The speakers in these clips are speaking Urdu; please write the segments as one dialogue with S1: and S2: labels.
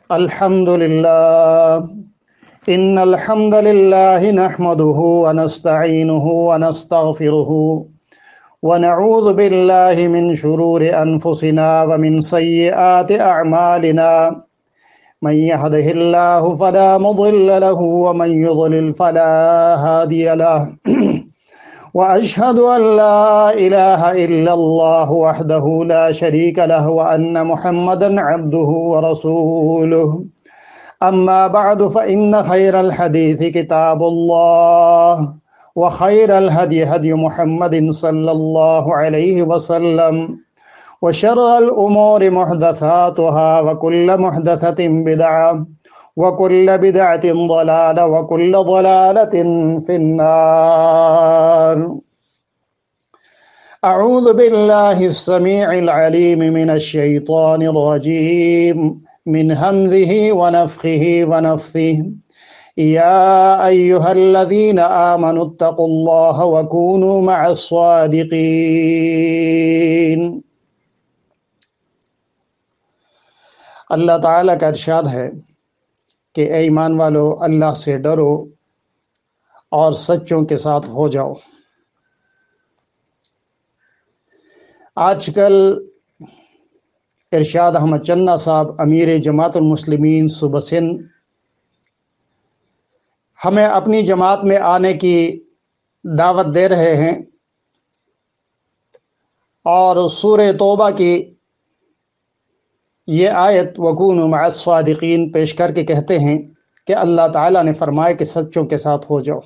S1: الحمد لله إن الحمد لله نحمده ونستعينه ونستغفره ونعوذ بالله من شرور أنفسنا ومن سيئات أعمالنا من يهده الله فلا مضل له ومن يضلل فلا هادي له وأشهد أن لا إله إلا الله وحده لا شريك له وأن محمدا عبده ورسوله أما بعد فإن خير الحديث كتاب الله وخير الهدي هدي محمد صلى الله عليه وسلم وشر الأمور محدثاتها وكل محدثة بدعة وكل بدعة ضلالة وكل ضلالة في النار. أعوذ بالله السميع العليم من الشيطان الرجيم من همزه ونفخه ونفثه. يا أيها الذين آمنوا اتقوا الله وكونوا مع الصادقين. اللہ تعالیٰ کا ارشاد ہے کہ اے ایمان والو، اللہ سے ڈرو اور سچوں کے ساتھ ہو جاؤ۔ آج کل ارشاد احمد چنہ صاحب امیر جماعت المسلمین صوبہ سندھ ہمیں اپنی جماعت میں آنے کی دعوت دے رہے ہیں اور سورہ توبہ کی یہ آیت وَكُونُوا مَعَ الصَّادِقِينَ پیش کر کے کہتے ہیں کہ اللہ تعالیٰ نے فرمایا کہ سچوں کے ساتھ ہو جاؤ۔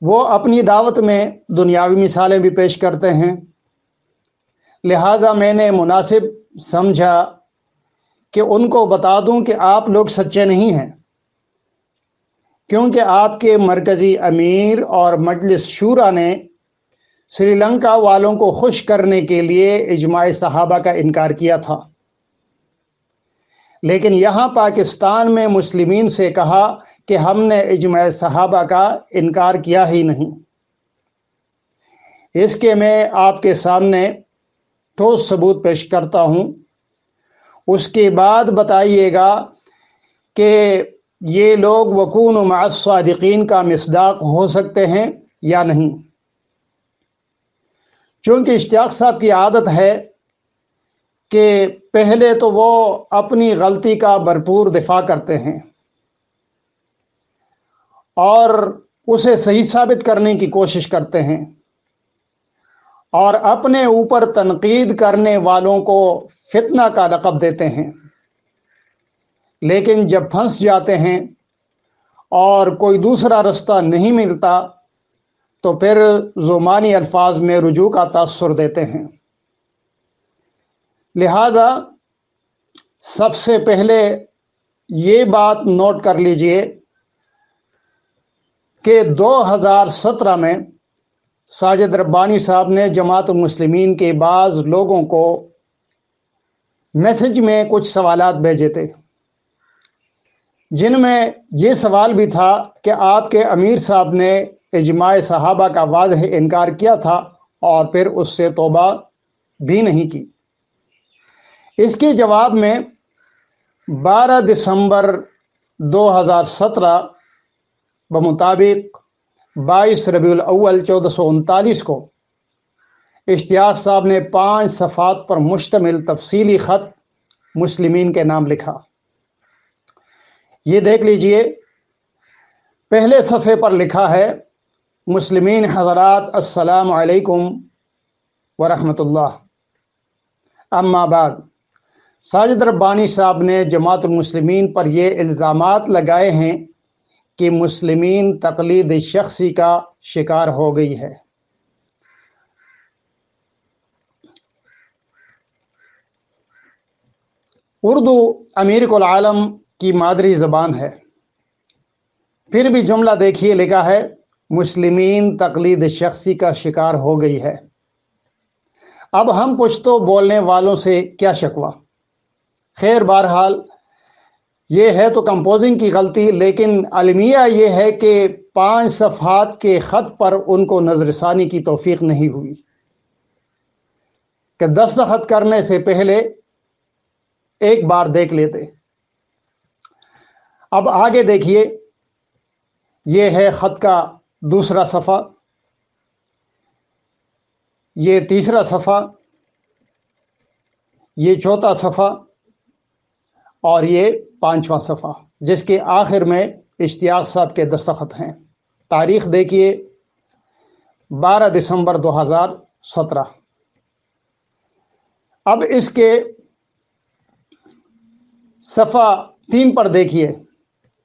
S1: وہ اپنی دعوت میں دنیاوی مثالیں بھی پیش کرتے ہیں، لہٰذا میں نے مناسب سمجھا کہ ان کو بتا دوں کہ آپ لوگ سچے نہیں ہیں، کیونکہ آپ کے مرکزی امیر اور مجلس شورا نے سری لنکا والوں کو خوش کرنے کے لیے اجماع صحابہ کا انکار کیا تھا، لیکن یہاں پاکستان میں مسلمین سے کہا کہ ہم نے اجماع صحابہ کا انکار کیا ہی نہیں۔ اس کے میں آپ کے سامنے ٹھوس ثبوت پیش کرتا ہوں، اس کے بعد بتائیے گا کہ یہ لوگ وَكُونُوا مَعَ الصَّادِقِينَ کا مصداق ہو سکتے ہیں یا نہیں۔ چونکہ اشتیاق صاحب کی عادت ہے کہ پہلے تو وہ اپنی غلطی کا بھرپور دفاع کرتے ہیں اور اسے صحیح ثابت کرنے کی کوشش کرتے ہیں اور اپنے اوپر تنقید کرنے والوں کو فتنہ کا لقب دیتے ہیں، لیکن جب پھنس جاتے ہیں اور کوئی دوسرا رستہ نہیں ملتا تو پھر زمانی الفاظ میں رجوع کا تاثر دیتے ہیں۔ لہذا سب سے پہلے یہ بات نوٹ کر لیجئے کہ 2017 میں ساجد ربانی صاحب نے جماعت المسلمین کے بعض لوگوں کو میسج میں کچھ سوالات بھیجے تھے، جن میں یہ سوال بھی تھا کہ آپ کے امیر صاحب نے اجماع صحابہ کا واضح انکار کیا تھا اور پھر اس سے توبہ بھی نہیں کی۔ اس کے جواب میں 12 دسمبر 2017 بمطابق 22 ربیع الاول 1439 کو اشتیاق صاحب نے 5 صفحات پر مشتمل تفصیلی خط مسلمین کے نام لکھا۔ یہ دیکھ لیجئے، پہلے صفحے پر لکھا ہے: مسلمین حضرات، السلام علیکم ورحمۃ اللہ۔ اما بعد، ساجد ربانی صاحب نے جماعت المسلمین پر یہ الزامات لگائے ہیں کہ مسلمین تقلید شخصی کا شکار ہو گئی ہے۔ اردو امیر العالم کی مادری زبان ہے، پھر بھی جملہ دیکھیے، لکھا ہے مسلمین تقلید شخصی کا شکار ہو گئی ہے۔ اب ہم پشتو بولنے والوں سے کیا شکوہ؟ خیر، بہرحال یہ ہے تو کمپوزنگ کی غلطی، لیکن المیہ یہ ہے کہ 5 صفحات کے خط پر ان کو نظر ثانی کی توفیق نہیں ہوئی کہ دستخط کرنے سے پہلے ایک بار دیکھ لیتے۔ اب آگے دیکھیے، یہ ہے خط کا دوسرا صفحہ، یہ تیسرا صفحہ، یہ چوتھا صفحہ اور یہ پانچواں صفحہ، جس کے آخر میں اشتیاق صاحب کے دستخط ہیں۔ تاریخ دیکھیے 12 دسمبر 2017۔ اب اس کے صفحہ 3 پر دیکھیے،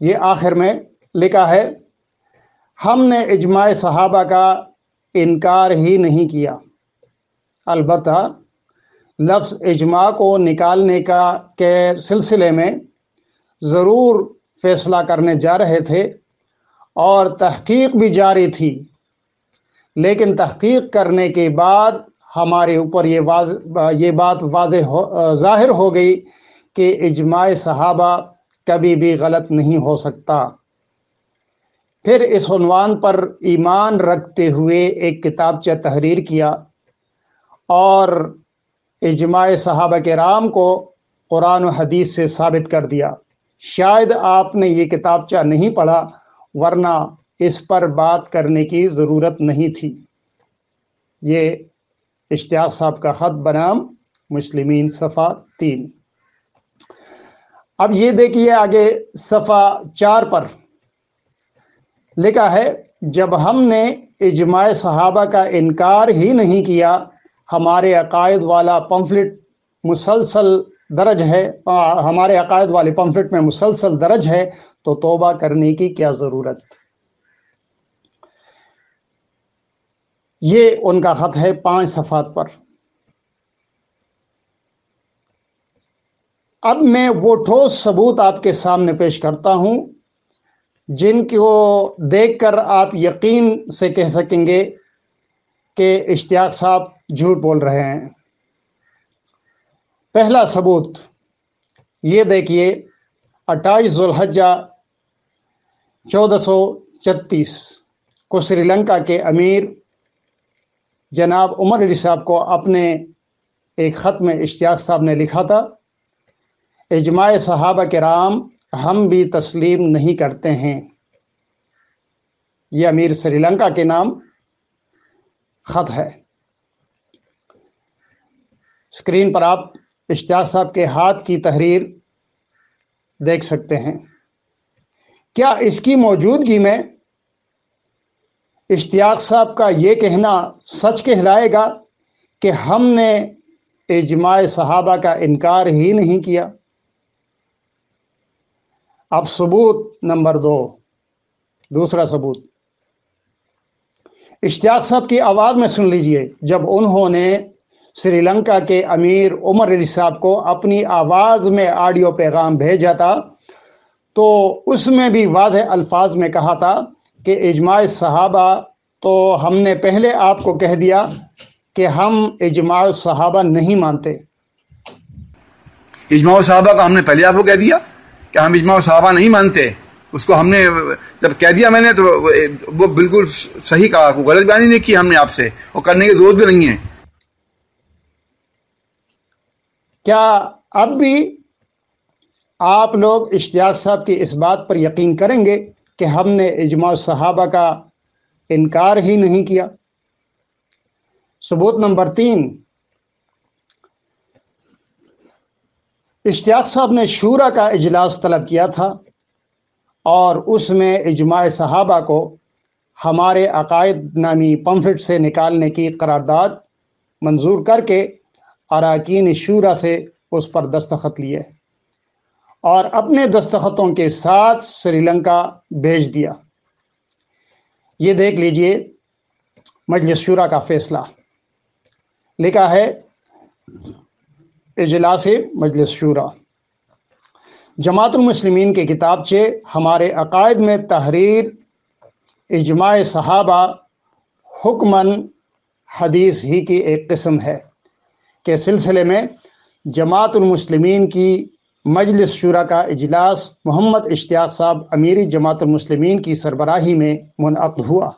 S1: یہ آخر میں لکھا ہے، ہم نے اجماع صحابہ کا انکار ہی نہیں کیا، البتہ لفظ اجماع کو نکالنے کے سلسلے میں ضرور فیصلہ کرنے جا رہے تھے اور تحقیق بھی جاری تھی، لیکن تحقیق کرنے کے بعد ہمارے اوپر یہ بات ظاہر ہو گئی کہ اجماع صحابہ کبھی بھی غلط نہیں ہو سکتا۔ پھر اس عنوان پر ایمان رکھتے ہوئے ایک کتابچہ تحریر کیا اور اجماع صحابہ کرام کو قرآن و حدیث سے ثابت کر دیا۔ شاید آپ نے یہ کتابچہ نہیں پڑھا، ورنہ اس پر بات کرنے کی ضرورت نہیں تھی۔ یہ اشتیاق صاحب کا خط بنام مسلمین، صفحہ 3۔ اب یہ دیکھیے آگے صفحہ 4 پر لکھا ہے، جب ہم نے اجماع صحابہ کا انکار ہی نہیں کیا، ہمارے عقائد والا پمفلٹ مسلسل درج ہے، ہمارے عقائد والے پمفلٹ میں مسلسل درج ہے، تو توبہ کرنے کی کیا ضرورت؟ یہ ان کا خط ہے 5 صفحات پر۔ اب میں وہ ٹھوس ثبوت آپ کے سامنے پیش کرتا ہوں جن کو دیکھ کر آپ یقین سے کہہ سکیں گے کہ اشتیاق صاحب جھوٹ بول رہے ہیں۔ پہلا ثبوت یہ دیکھیے، 28 ذوالحجہ 1436 کو سری لنکا کے امیر جناب عمر علی صاحب کو اپنے ایک خط میں اشتیاق صاحب نے لکھا تھا، اجماع صحابہ کرام ہم بھی تسلیم نہیں کرتے ہیں۔ یہ امیر سری لنکا کے نام خط ہے۔ اسکرین پر آپ اشتیاق صاحب کے ہاتھ کی تحریر دیکھ سکتے ہیں۔ کیا اس کی موجودگی میں اشتیاق صاحب کا یہ کہنا سچ کہلائے گا کہ ہم نے اجماع صحابہ کا انکار ہی نہیں کیا؟ اب ثبوت نمبر 2، دوسرا ثبوت اشتیاق صاحب کی آواز میں سن لیجئے۔ جب انہوں نے سری لنکا کے امیر عمر علی صاحب کو اپنی آواز میں آڈیو پیغام بھیجا تھا تو اس میں بھی واضح الفاظ میں کہا تھا کہ اجماع صحابہ تو ہم نے پہلے آپ کو کہہ دیا کہ ہم اجماع صحابہ نہیں مانتے۔
S2: اجماع صحابہ کا ہم نے پہلے آپ کو کہہ دیا کہ ہم اجماع صحابہ نہیں مانتے۔ اس کو ہم نے جب کہہ دیا میں نے تو وہ بالکل صحیح کہا، کوئی غلط بیانی نہیں کی ہم نے آپ سے، اور کرنے کی ضرورت بھی نہیں ہے۔
S1: کیا اب بھی آپ لوگ اشتیاق صاحب کی اس بات پر یقین کریں گے کہ ہم نے اجماع صحابہ کا انکار ہی نہیں کیا؟ ثبوت نمبر 3، اشتیاق صاحب نے شورا کا اجلاس طلب کیا تھا اور اس میں اجماع صحابہ کو ہمارے عقائد نامی پمفلٹ سے نکالنے کی قرارداد منظور کر کے اراکین شورا سے اس پر دستخط لیے اور اپنے دستخطوں کے ساتھ سری لنکا بھیج دیا۔ یہ دیکھ لیجئے مجلس شورا کا فیصلہ، لکھا ہے اجلاس مجلس شورا، جماعت المسلمین کے کتابچے ہمارے عقائد میں تحریر اجماع صحابہ حکماً حدیث ہی کی ایک قسم ہے کے سلسلے میں جماعت المسلمین کی مجلس شورا کا اجلاس محمد اشتیاق صاحب امیری جماعت المسلمین کی سربراہی میں منعقد ہوا۔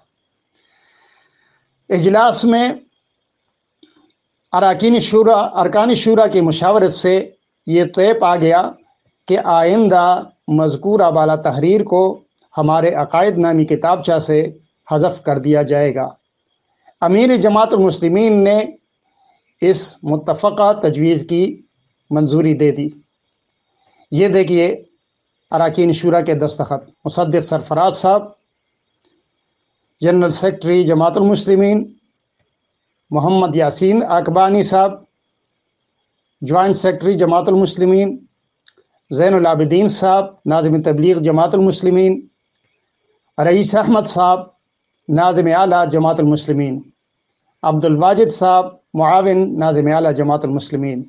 S1: اجلاس میں ارکان شورا کی مشاورت سے یہ طے پا گیا کہ آئندہ مذکورہ بالا تحریر کو ہمارے عقائد نامی کتابچہ سے حذف کر دیا جائے گا۔ امیر جماعت المسلمین نے اس متفقہ تجویز کی منظوری دے دی۔ یہ دیکھیے اراکین شورا کے دستخط، مصدق سرفراز صاحب، جنرل سیکرٹری جماعت المسلمین محمد یاسین اکبانی صاحب، جوائنٹ سیکرٹری جماعت المسلمین زین العابدین صاحب، ناظم تبلیغ جماعت المسلمین رئیس احمد صاحب، ناظم اعلیٰ جماعت المسلمین عبد الواجد صاحب، معاون ناظم اعلیٰ جماعت المسلمین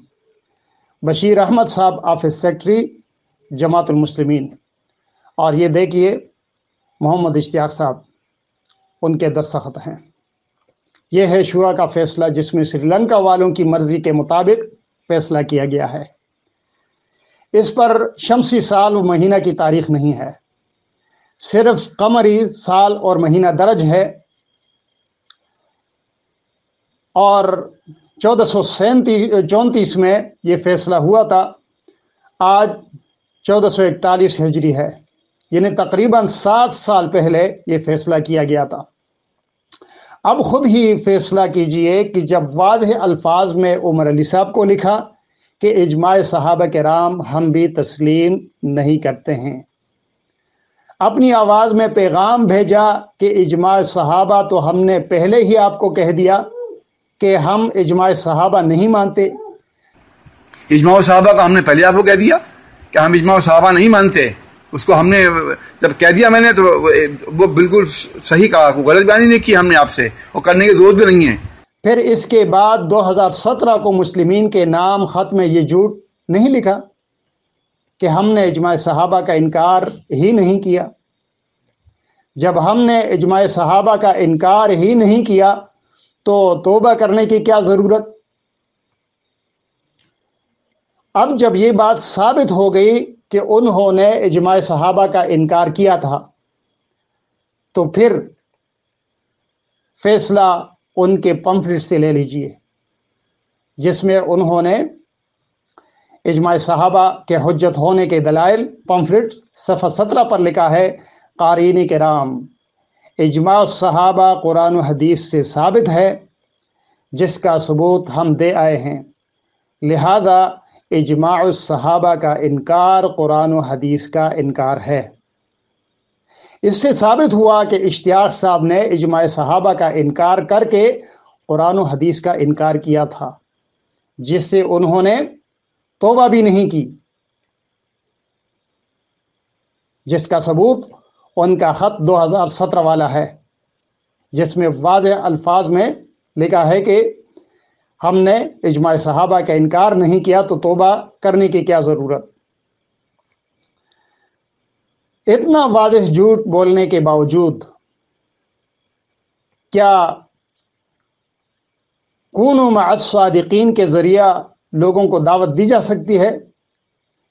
S1: بشیر احمد صاحب، آفس سیکرٹری جماعت المسلمین، اور یہ دیکھیے محمد اشتیاق صاحب، ان کے دستخط ہیں۔ یہ ہے شورا کا فیصلہ جس میں سری لنکا والوں کی مرضی کے مطابق فیصلہ کیا گیا ہے۔ اس پر شمسی سال و مہینہ کی تاریخ نہیں ہے، صرف قمری سال اور مہینہ درج ہے، اور 1434 میں یہ فیصلہ ہوا تھا۔ آج 1441 ہجری ہے، یعنی تقریباً 7 سال پہلے یہ فیصلہ کیا گیا تھا۔ اب خود ہی فیصلہ کیجئے کہ جب واضح الفاظ میں عمر علی صاحب کو لکھا کہ اجماع صحابہ کرام ہم بھی تسلیم نہیں کرتے ہیں، اپنی آواز میں پیغام بھیجا کہ اجماع صحابہ تو ہم نے پہلے ہی آپ کو کہہ دیا کہ ہم اجماع صحابہ نہیں مانتے۔
S2: اجماع صحابہ کا ہم نے پہلے آپ کو کہہ دیا کہ ہم اجماع صحابہ نہیں مانتے، اس کو ہم نے جب کہہ دیا میں نے تو وہ بالکل صحیح کہا، کوئی غلط بیانی نہیں کی ہم نے آپ سے، اور کرنے کی ضرورت بھی نہیں ہے۔
S1: پھر اس کے بعد 2017 کو مسلمین کے نام خط میں یہ جھوٹ نہیں لکھا کہ ہم نے اجماع صحابہ کا انکار ہی نہیں کیا۔ جب ہم نے اجماع صحابہ کا انکار ہی نہیں کیا تو توبہ کرنے کی کیا ضرورت؟ اب جب یہ بات ثابت ہو گئی کہ انہوں نے اجماع صحابہ کا انکار کیا تھا، تو پھر فیصلہ ان کے پمفلٹ سے لے لیجئے، جس میں انہوں نے اجماع صحابہ کے حجت ہونے کے دلائل، پمفلٹ صفحہ 17 پر لکھا ہے: قارئین کرام، اجماع صحابہ قرآن و حدیث سے ثابت ہے، جس کا ثبوت ہم دے آئے ہیں، لہذا اجماع الصحابہ کا انکار قرآن و حدیث کا انکار ہے۔ اس سے ثابت ہوا کہ اشتیاق صاحب نے اجماع صحابہ کا انکار کر کے قرآن و حدیث کا انکار کیا تھا، جس سے انہوں نے توبہ بھی نہیں کی، جس کا ثبوت ان کا خط 2017 والا ہے، جس میں واضح الفاظ میں لکھا ہے کہ ہم نے اجماع صحابہ کا انکار نہیں کیا تو توبہ کرنے کی کیا ضرورت۔ اتنا واضح جھوٹ بولنے کے باوجود کیا کونوا مع الصادقین کے ذریعہ لوگوں کو دعوت دی جا سکتی ہے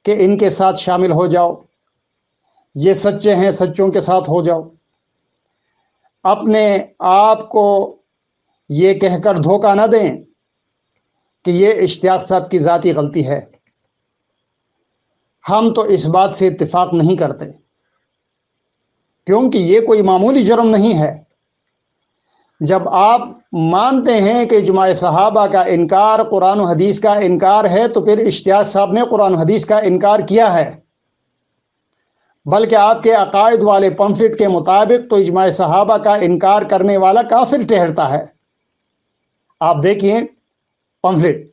S1: کہ ان کے ساتھ شامل ہو جاؤ، یہ سچے ہیں، سچوں کے ساتھ ہو جاؤ؟ اپنے آپ کو یہ کہہ کر دھوکہ نہ دیں کہ یہ اشتیاق صاحب کی ذاتی غلطی ہے۔ ہم تو اس بات سے اتفاق نہیں کرتے، کیونکہ یہ کوئی معمولی جرم نہیں ہے۔ جب آپ مانتے ہیں کہ اجماع صحابہ کا انکار قرآن و حدیث کا انکار ہے، تو پھر اشتیاق صاحب نے قرآن و حدیث کا انکار کیا ہے، بلکہ آپ کے عقائد والے پمفلٹ کے مطابق تو اجماع صحابہ کا انکار کرنے والا کافر ٹھہرتا ہے۔ آپ دیکھیے پمفلٹ،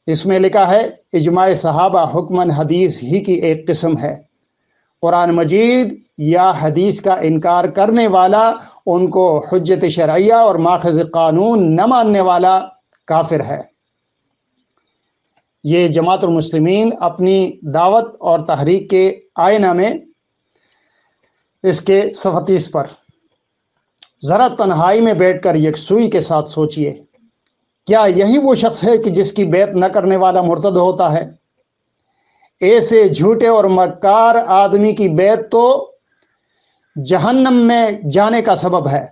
S1: اس میں لکھا ہے اجماع صحابہ حکماً حدیث ہی کی ایک قسم ہے، قرآن مجید یا حدیث کا انکار کرنے والا ان کو حجت شرعیہ اور ماخذ قانون نہ ماننے والا کافر ہے۔ یہ جماعت المسلمین اپنی دعوت اور تحریک کے آئینہ میں اس کے صفحہ 30 پر ذرا تنہائی میں بیٹھ کر یکسوئی کے ساتھ سوچئے، کیا یہی وہ شخص ہے کہ جس کی بیعت نہ کرنے والا مرتد ہوتا ہے؟ ایسے جھوٹے اور مکار آدمی کی بیعت تو جہنم میں جانے کا سبب ہے۔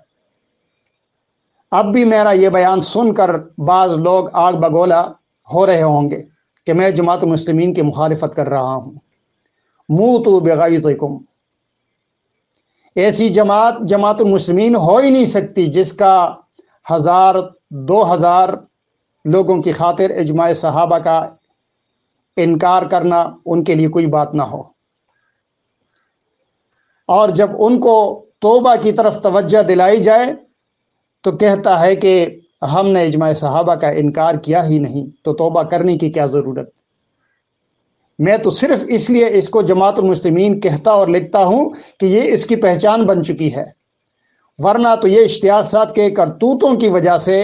S1: اب بھی میرا یہ بیان سن کر بعض لوگ آگ بگولا ہو رہے ہوں گے کہ میں جماعت المسلمین کی مخالفت کر رہا ہوں۔ موتوا بغیظکم، ایسی جماعت المسلمین ہو ہی نہیں سکتی جس کا 1000 2000 لوگوں کی خاطر اجماع صحابہ کا انکار کرنا ان کے لیے کوئی بات نہ ہو، اور جب ان کو توبہ کی طرف توجہ دلائی جائے تو کہتا ہے کہ ہم نے اجماع صحابہ کا انکار کیا ہی نہیں، تو توبہ کرنے کی کیا ضرورت؟ میں تو صرف اس لیے اس کو جماعت المسلمین کہتا اور لکھتا ہوں کہ یہ اس کی پہچان بن چکی ہے، ورنہ تو یہ اشتیاق صاحب کے کرتوتوں کی وجہ سے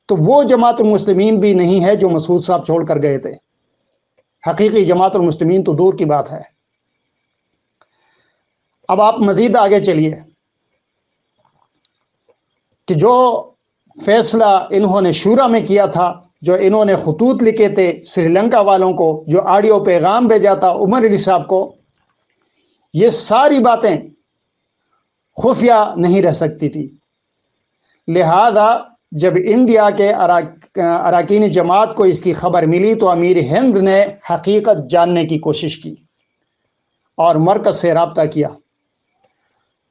S1: تو وہ جماعت المسلمین بھی نہیں ہے جو مسعود صاحب چھوڑ کر گئے تھے۔ حقیقی جماعت المسلمین تو دور کی بات ہے۔ اب آپ مزید آگے چلیے کہ جو فیصلہ انہوں نے شورا میں کیا تھا، جو انہوں نے خطوط لکھے تھے سری لنکا والوں کو، جو آڈیو پیغام بھیجا تھا عمر علی صاحب کو، یہ ساری باتیں خفیہ نہیں رہ سکتی تھی۔ لہذا جب انڈیا کے اراکین جماعت کو اس کی خبر ملی تو امیر ہند نے حقیقت جاننے کی کوشش کی اور مرکز سے رابطہ کیا،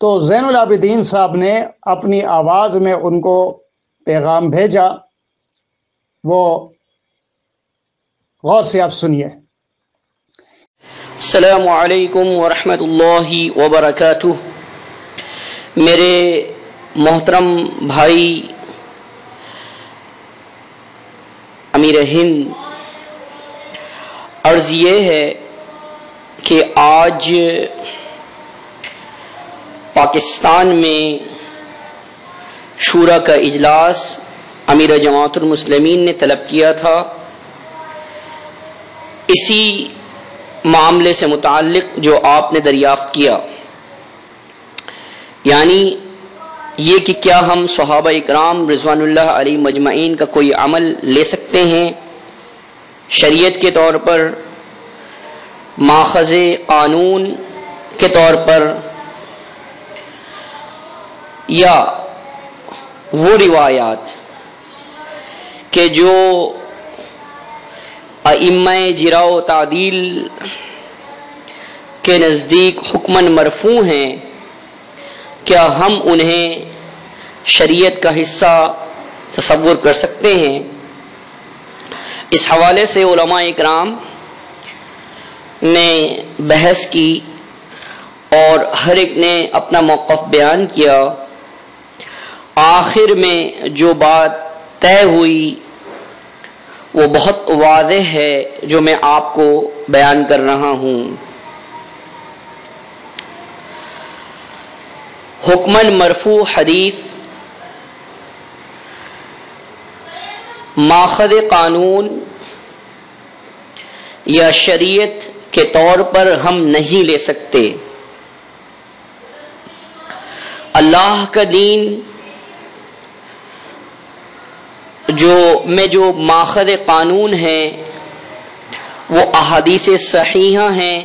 S1: تو زین العابدین صاحب نے اپنی آواز میں ان کو پیغام بھیجا، وہ غور سے آپ سنیے۔
S3: السلام علیکم ورحمۃ اللہ وبرکاتہ۔ میرے محترم بھائی امیر ہند، عرض یہ ہے کہ آج پاکستان میں شورا کا اجلاس امیر جماعت المسلمین نے طلب کیا تھا، اسی معاملے سے متعلق جو آپ نے دریافت کیا، یعنی یہ کہ کیا ہم صحابہ اکرام رضوان اللہ علیہ مجمعین کا کوئی عمل لے سکتے ہیں شریعت کے طور پر، ماخذ قانون کے طور پر، یا وہ روایات کہ جو ائمہ جرا و تعدیل کے نزدیک حکماً مرفوع ہیں، کیا ہم انہیں شریعت کا حصہ تصور کر سکتے ہیں؟ اس حوالے سے علماء اکرام نے بحث کی اور ہر ایک نے اپنا موقف بیان کیا۔ آخر میں جو بات طے ہوئی وہ بہت واضح ہے، جو میں آپ کو بیان کر رہا ہوں۔ حکماً مرفوع حدیث ماخذ قانون یا شریعت کے طور پر ہم نہیں لے سکتے۔ اللہ کا دین جو ماخذ قانون ہے وہ احادیث صحیحہ ہیں،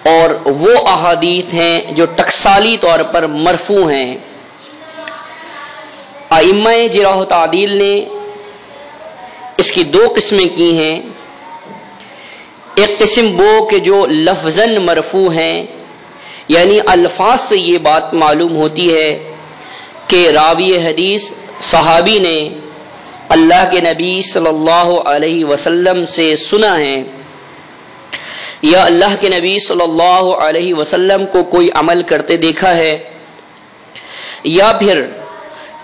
S3: اور وہ احادیث ہیں جو ٹکسالی طور پر مرفوع ہیں۔ ائمہ جرح و تعدیل نے اس کی دو قسمیں کی ہیں۔ ایک قسم وہ کہ جو لفظاً مرفوع ہیں، یعنی الفاظ سے یہ بات معلوم ہوتی ہے کہ راوی حدیث صحابی نے اللہ کے نبی صلی اللہ علیہ وسلم سے سنا ہے، یا اللہ کے نبی صلی اللہ علیہ وسلم کو کوئی عمل کرتے دیکھا ہے، یا پھر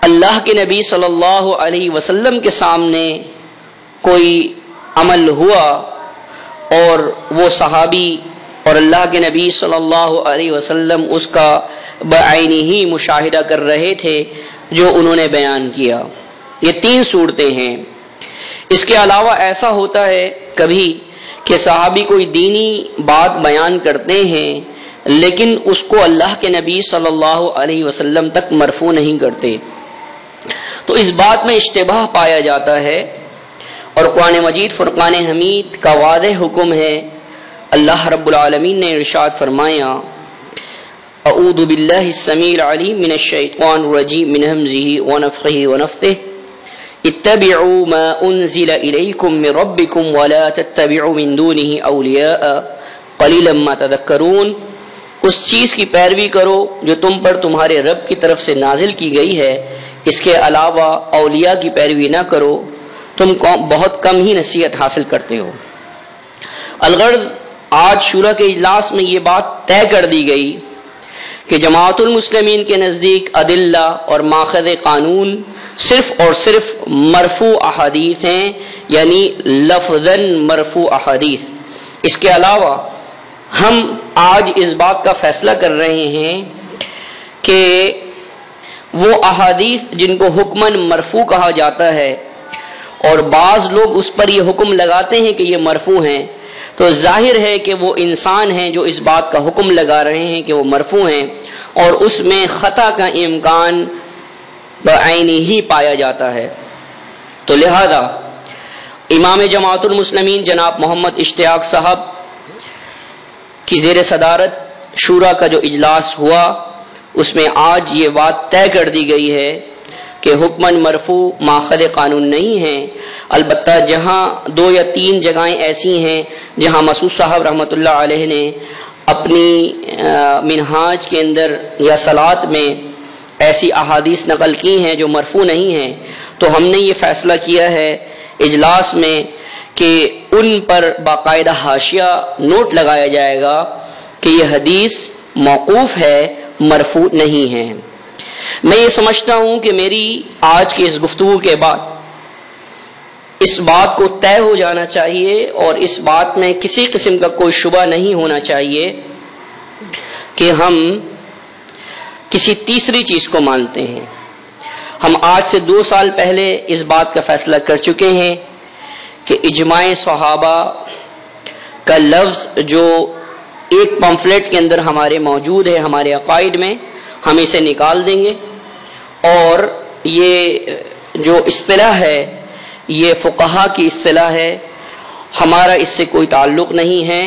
S3: اللہ کے نبی صلی اللہ علیہ وسلم کے سامنے کوئی عمل ہوا اور وہ صحابی اور اللہ کے نبی صلی اللہ علیہ وسلم اس کا بعینی ہی مشاہدہ کر رہے تھے جو انہوں نے بیان کیا۔ یہ تین صورتیں ہیں۔ اس کے علاوہ ایسا ہوتا ہے کبھی کہ صحابی کوئی دینی بات بیان کرتے ہیں لیکن اس کو اللہ کے نبی صلی اللہ علیہ وسلم تک مرفوع نہیں کرتے، تو اس بات میں اشتباہ پایا جاتا ہے، اور قرآن مجید فرقان حمید کا واضح حکم ہے۔ اللہ رب العالمین نے ارشاد فرمایا، اعوذ باللہ السمیع العلیم من الشیطان الرجیم من ہمزہ ونفخہ ونفثہ، اتبعوا ما انزل الیکم من ربکم ولا تتبعوا من دونه اولیاء قلیلا ما تذکرون، اس چیز کی پیروی کرو جو تم پر تمہارے رب کی طرف سے نازل کی گئی ہے، اس کے علاوہ اولیاء کی پیروی نہ کرو، تم بہت کم ہی نصیحت حاصل کرتے ہو۔ الغرض آج شورا کے اجلاس میں یہ بات طے کر دی گئی کہ جماعت المسلمین کے نزدیک ادلہ اور ماخذ قانون صرف اور صرف مرفوع احادیث ہیں، یعنی لفظاً مرفوع احادیث۔ اس کے علاوہ ہم آج اس بات کا فیصلہ کر رہے ہیں کہ وہ احادیث جن کو حکماً مرفوع کہا جاتا ہے اور بعض لوگ اس پر یہ حکم لگاتے ہیں کہ یہ مرفوع ہیں، تو ظاہر ہے کہ وہ انسان ہیں جو اس بات کا حکم لگا رہے ہیں کہ وہ مرفوع ہیں، اور اس میں خطا کا امکان بعینی ہی پایا جاتا ہے۔ تو لہذا امام جماعت المسلمین جناب محمد اشتیاق صاحب کی زیر صدارت شورا کا جو اجلاس ہوا، اس میں آج یہ بات طے کر دی گئی ہے کہ حکماً مرفوع ماخذ قانون نہیں ہے، البتہ جہاں 2 یا 3 جگہیں ایسی ہیں جہاں مسعود صاحب رحمۃ اللہ علیہ نے اپنی منہاج کے اندر یا صلات میں ایسی احادیث نقل کی ہیں جو مرفوع نہیں ہیں، تو ہم نے یہ فیصلہ کیا ہے اجلاس میں کہ ان پر باقاعدہ حاشیہ نوٹ لگایا جائے گا کہ یہ حدیث موقوف ہے، مرفوع نہیں ہے۔ میں یہ سمجھتا ہوں کہ میری آج کی اس گفتگو کے بعد اس بات کو طے ہو جانا چاہیے اور اس بات میں کسی قسم کا کوئی شبہ نہیں ہونا چاہیے کہ ہم کسی تیسری چیز کو مانتے ہیں۔ ہم آج سے 2 سال پہلے اس بات کا فیصلہ کر چکے ہیں کہ اجماع صحابہ کا لفظ جو ایک پمفلیٹ کے اندر ہمارے موجود ہے ہمارے عقائد میں، ہم اسے نکال دیں گے، اور یہ جو اصطلاح ہے یہ فقہا کی اصطلاح ہے، ہمارا اس سے کوئی تعلق نہیں ہے۔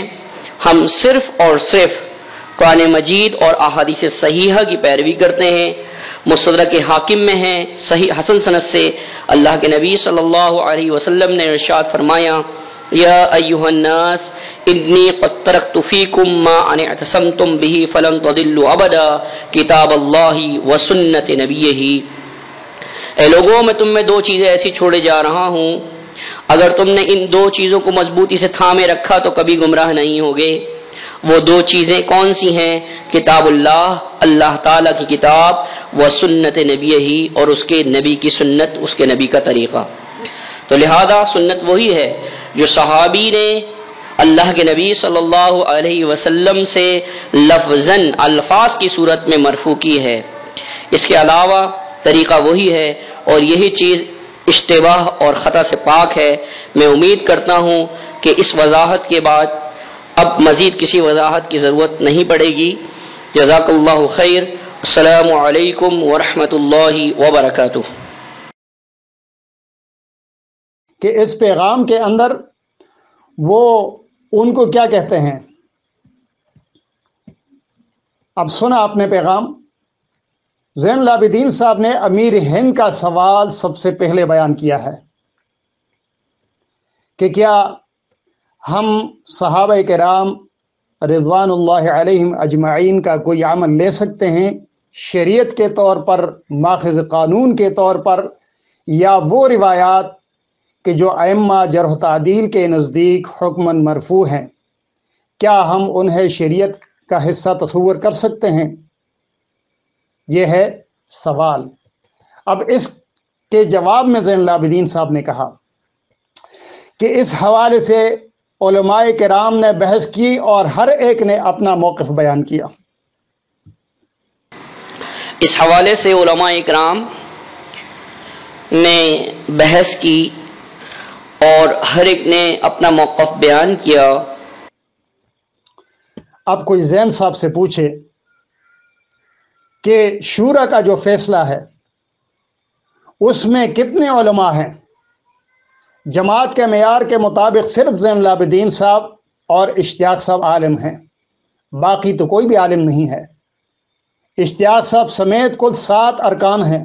S3: ہم صرف اور صرف قرآن مجید اور احادیث صحیحہ کی پیروی کرتے ہیں۔ مستدرک حاکم میں ہے صحیح حسن سند سے اللہ کے نبی صلی اللہ علیہ وسلم نے ارشاد فرمایا، یا ایھا الناس انی قد ترکت فیکم ما ان اعتصمتم به فلن تضلوا ابدا کتاب اللہ و سنت نبیہ۔ اے لوگوں، میں تم میں 2 چیزیں ایسی چھوڑے جا رہا ہوں، اگر تم نے ان 2 چیزوں کو مضبوطی سے تھامے رکھا تو کبھی گمراہ نہیں ہوگے۔ وہ 2 چیزیں کون سی ہیں؟ کتاب اللہ، اللہ تعالی کی کتاب، و سنت نبی ہی، اور اس کے نبی کی سنت، اس کے نبی کا طریقہ۔ تو لہذا سنت وہی ہے جو صحابی نے اللہ کے نبی صلی اللہ علیہ وسلم سے لفظاً الفاظ کی صورت میں مرفوع کی ہے۔ اس کے علاوہ طریقہ وہی ہے، اور یہی چیز اشتباہ اور خطا سے پاک ہے۔ میں امید کرتا ہوں کہ اس وضاحت کے بعد اب مزید کسی وضاحت کی ضرورت نہیں پڑے گی۔ جزاک اللہ خیر۔ السلام علیکم ورحمۃ اللہ وبرکاتہ۔
S1: کہ اس پیغام کے اندر وہ ان کو کیا کہتے ہیں، اب سنا آپ نے پیغام۔ زین العابدین صاحب نے امیر ہند کا سوال سب سے پہلے بیان کیا ہے کہ کیا ہم صحابہ کرام رضوان اللہ علیہم اجمعین کا کوئی عمل لے سکتے ہیں شریعت کے طور پر، ماخذ قانون کے طور پر، یا وہ روایات کہ جو ائمہ جرح و تعدیل کے نزدیک حکماً مرفوع ہیں، کیا ہم انہیں شریعت کا حصہ تصور کر سکتے ہیں؟ یہ ہے سوال۔ اب اس کے جواب میں زین العابدین صاحب نے کہا کہ اس حوالے سے علماء کرام نے بحث کی اور ہر ایک نے اپنا موقف بیان کیا۔
S3: اس حوالے سے علماء کرام نے بحث کی اور ہر ایک نے اپنا موقف بیان کیا۔
S1: اب کوئی زین صاحب سے پوچھے کہ شورا کا جو فیصلہ ہے اس میں کتنے علماء ہیں؟ جماعت کے معیار کے مطابق صرف زین العابدین صاحب اور اشتیاق صاحب عالم ہیں، باقی تو کوئی بھی عالم نہیں ہے۔ اشتیاق صاحب سمیت کل 7 ارکان ہیں۔